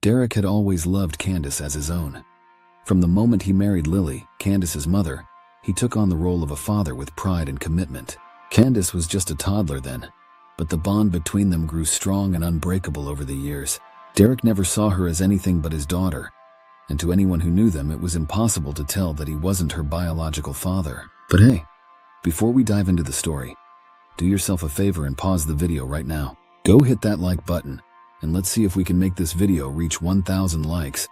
Derek had always loved Candace as his own. From the moment he married Lily, Candace's mother, he took on the role of a father with pride and commitment. Candace was just a toddler then, but the bond between them grew strong and unbreakable over the years. Derek never saw her as anything but his daughter, and to anyone who knew them, it was impossible to tell that he wasn't her biological father. But hey, before we dive into the story, do yourself a favor and pause the video right now. Go hit that like button, and let's see if we can make this video reach 1,000 likes.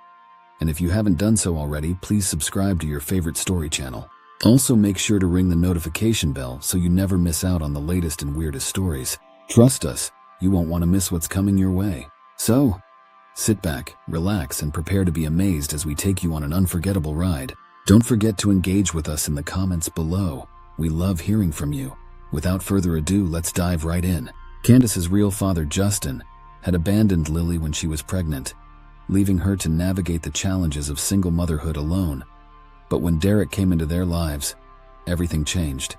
And if you haven't done so already, please subscribe to your favorite story channel. Also, make sure to ring the notification bell so you never miss out on the latest and weirdest stories. Trust us, you won't want to miss what's coming your way. So, sit back, relax, and prepare to be amazed as we take you on an unforgettable ride. Don't forget to engage with us in the comments below. We love hearing from you. Without further ado, let's dive right in. Candace's real father, Justin, had abandoned Lily when she was pregnant, leaving her to navigate the challenges of single motherhood alone. But when Derek came into their lives, everything changed.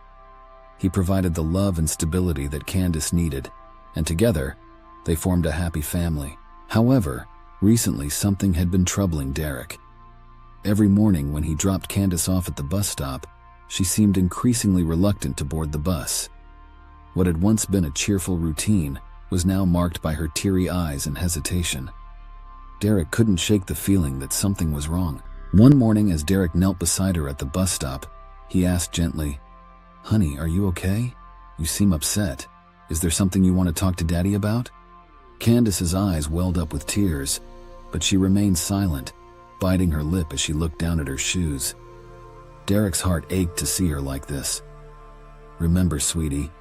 He provided the love and stability that Candace needed, and together, they formed a happy family. However, recently something had been troubling Derek. Every morning when he dropped Candace off at the bus stop, she seemed increasingly reluctant to board the bus. What had once been a cheerful routine was now marked by her teary eyes and hesitation. Derek couldn't shake the feeling that something was wrong. One morning, as Derek knelt beside her at the bus stop, he asked gently, "Honey, are you okay? You seem upset. Is there something you want to talk to Daddy about?" Candace's eyes welled up with tears, but she remained silent, biting her lip as she looked down at her shoes. Derek's heart ached to see her like this. "Remember, sweetie,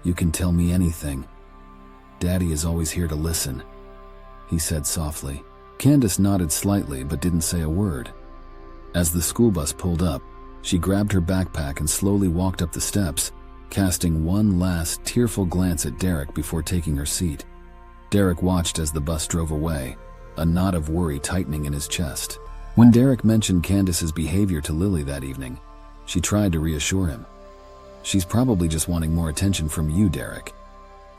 you can tell me anything. Daddy is always here to listen," he said softly. Candace nodded slightly but didn't say a word. As the school bus pulled up, she grabbed her backpack and slowly walked up the steps, casting one last tearful glance at Derek before taking her seat. Derek watched as the bus drove away, a knot of worry tightening in his chest. When Derek mentioned Candace's behavior to Lily that evening, she tried to reassure him. "She's probably just wanting more attention from you, Derek.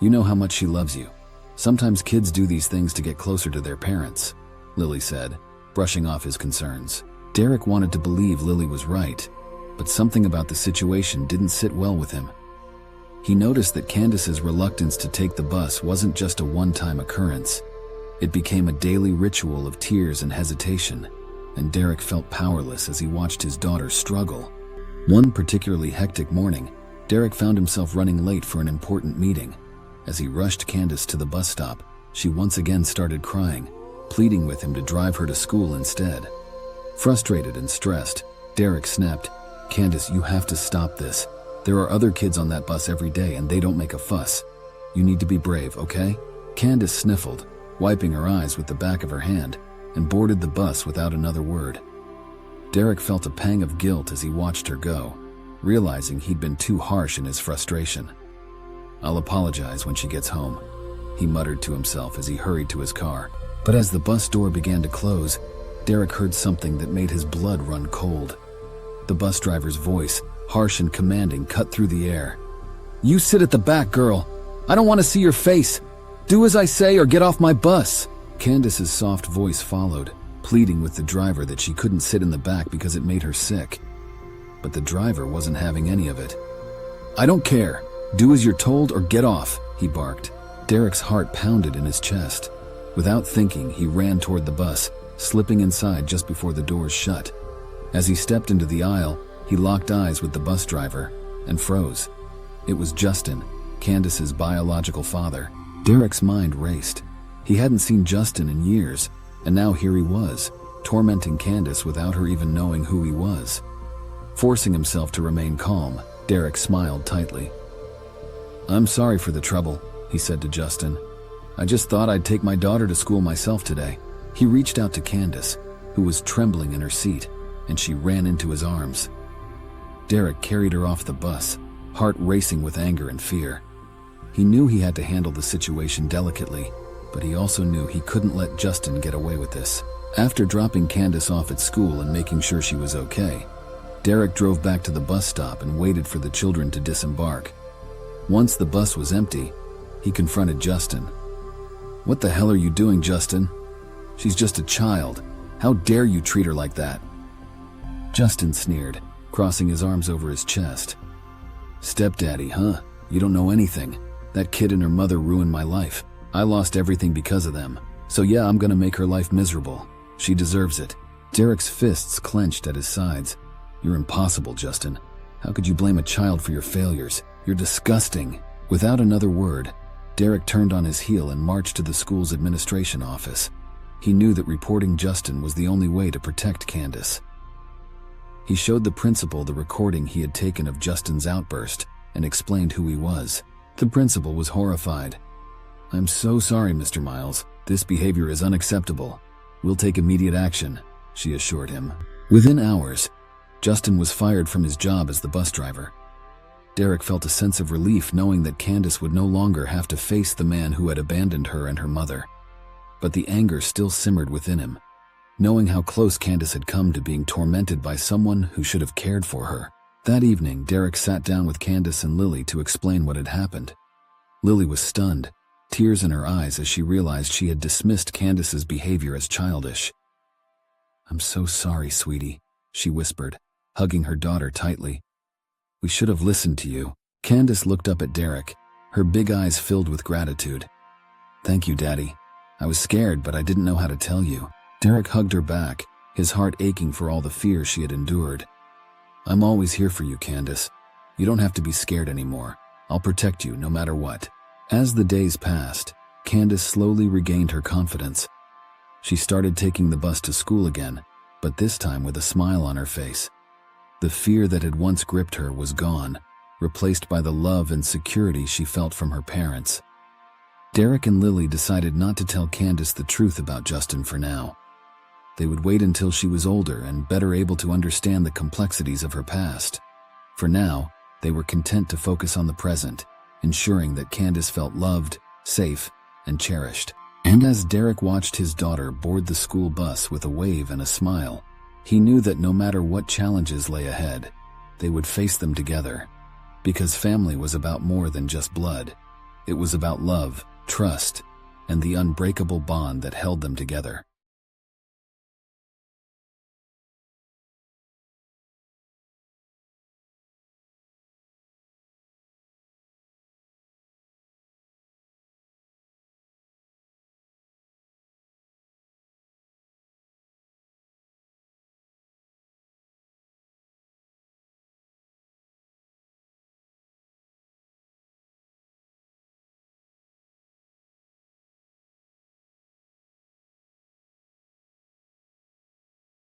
You know how much she loves you. Sometimes kids do these things to get closer to their parents," Lily said, brushing off his concerns. Derek wanted to believe Lily was right, but something about the situation didn't sit well with him. He noticed that Candace's reluctance to take the bus wasn't just a one-time occurrence. It became a daily ritual of tears and hesitation, and Derek felt powerless as he watched his daughter struggle. One particularly hectic morning, Derek found himself running late for an important meeting. As he rushed Candace to the bus stop, she once again started crying, pleading with him to drive her to school instead. Frustrated and stressed, Derek snapped, "Candace, you have to stop this. There are other kids on that bus every day and they don't make a fuss. You need to be brave, okay?" Candace sniffled, wiping her eyes with the back of her hand, and boarded the bus without another word. Derek felt a pang of guilt as he watched her go, realizing he'd been too harsh in his frustration. "I'll apologize when she gets home," he muttered to himself as he hurried to his car. But as the bus door began to close, Derek heard something that made his blood run cold. The bus driver's voice, harsh and commanding, cut through the air. "You sit at the back, girl. I don't want to see your face. Do as I say or get off my bus." Candace's soft voice followed, pleading with the driver that she couldn't sit in the back because it made her sick. But the driver wasn't having any of it. "I don't care. Do as you're told or get off," he barked. Derek's heart pounded in his chest. Without thinking, he ran toward the bus, slipping inside just before the doors shut. As he stepped into the aisle, he locked eyes with the bus driver and froze. It was Justin, Candace's biological father. Derek's mind raced. He hadn't seen Justin in years, and now here he was, tormenting Candace without her even knowing who he was. Forcing himself to remain calm, Derek smiled tightly. "I'm sorry for the trouble," he said to Justin. "I just thought I'd take my daughter to school myself today." He reached out to Candace, who was trembling in her seat, and she ran into his arms. Derek carried her off the bus, heart racing with anger and fear. He knew he had to handle the situation delicately, but he also knew he couldn't let Justin get away with this. After dropping Candace off at school and making sure she was okay, Derek drove back to the bus stop and waited for the children to disembark. Once the bus was empty, he confronted Justin. "What the hell are you doing, Justin? She's just a child. How dare you treat her like that?" Justin sneered, crossing his arms over his chest. "Stepdaddy, huh? You don't know anything. That kid and her mother ruined my life. I lost everything because of them. So yeah, I'm gonna make her life miserable. She deserves it." Derek's fists clenched at his sides. "You're impossible, Justin. How could you blame a child for your failures? You're disgusting." Without another word, Derek turned on his heel and marched to the school's administration office. He knew that reporting Justin was the only way to protect Candace. He showed the principal the recording he had taken of Justin's outburst and explained who he was. The principal was horrified. "I'm so sorry, Mr. Miles. This behavior is unacceptable. We'll take immediate action," she assured him. Within hours, Justin was fired from his job as the bus driver. Derek felt a sense of relief knowing that Candace would no longer have to face the man who had abandoned her and her mother. But the anger still simmered within him, knowing how close Candace had come to being tormented by someone who should have cared for her. That evening, Derek sat down with Candace and Lily to explain what had happened. Lily was stunned, tears in her eyes as she realized she had dismissed Candace's behavior as childish. "I'm so sorry, sweetie," she whispered, hugging her daughter tightly. "We should have listened to you." Candace looked up at Derek, her big eyes filled with gratitude. "Thank you, Daddy. I was scared, but I didn't know how to tell you." Derek hugged her back, his heart aching for all the fear she had endured. "I'm always here for you, Candace. You don't have to be scared anymore. I'll protect you no matter what." As the days passed, Candace slowly regained her confidence. She started taking the bus to school again, but this time with a smile on her face. The fear that had once gripped her was gone, replaced by the love and security she felt from her parents. Derek and Lily decided not to tell Candace the truth about Justin for now. They would wait until she was older and better able to understand the complexities of her past. For now, they were content to focus on the present, ensuring that Candace felt loved, safe, and cherished. And as Derek watched his daughter board the school bus with a wave and a smile, he knew that no matter what challenges lay ahead, they would face them together. Because family was about more than just blood. It was about love, trust, and the unbreakable bond that held them together.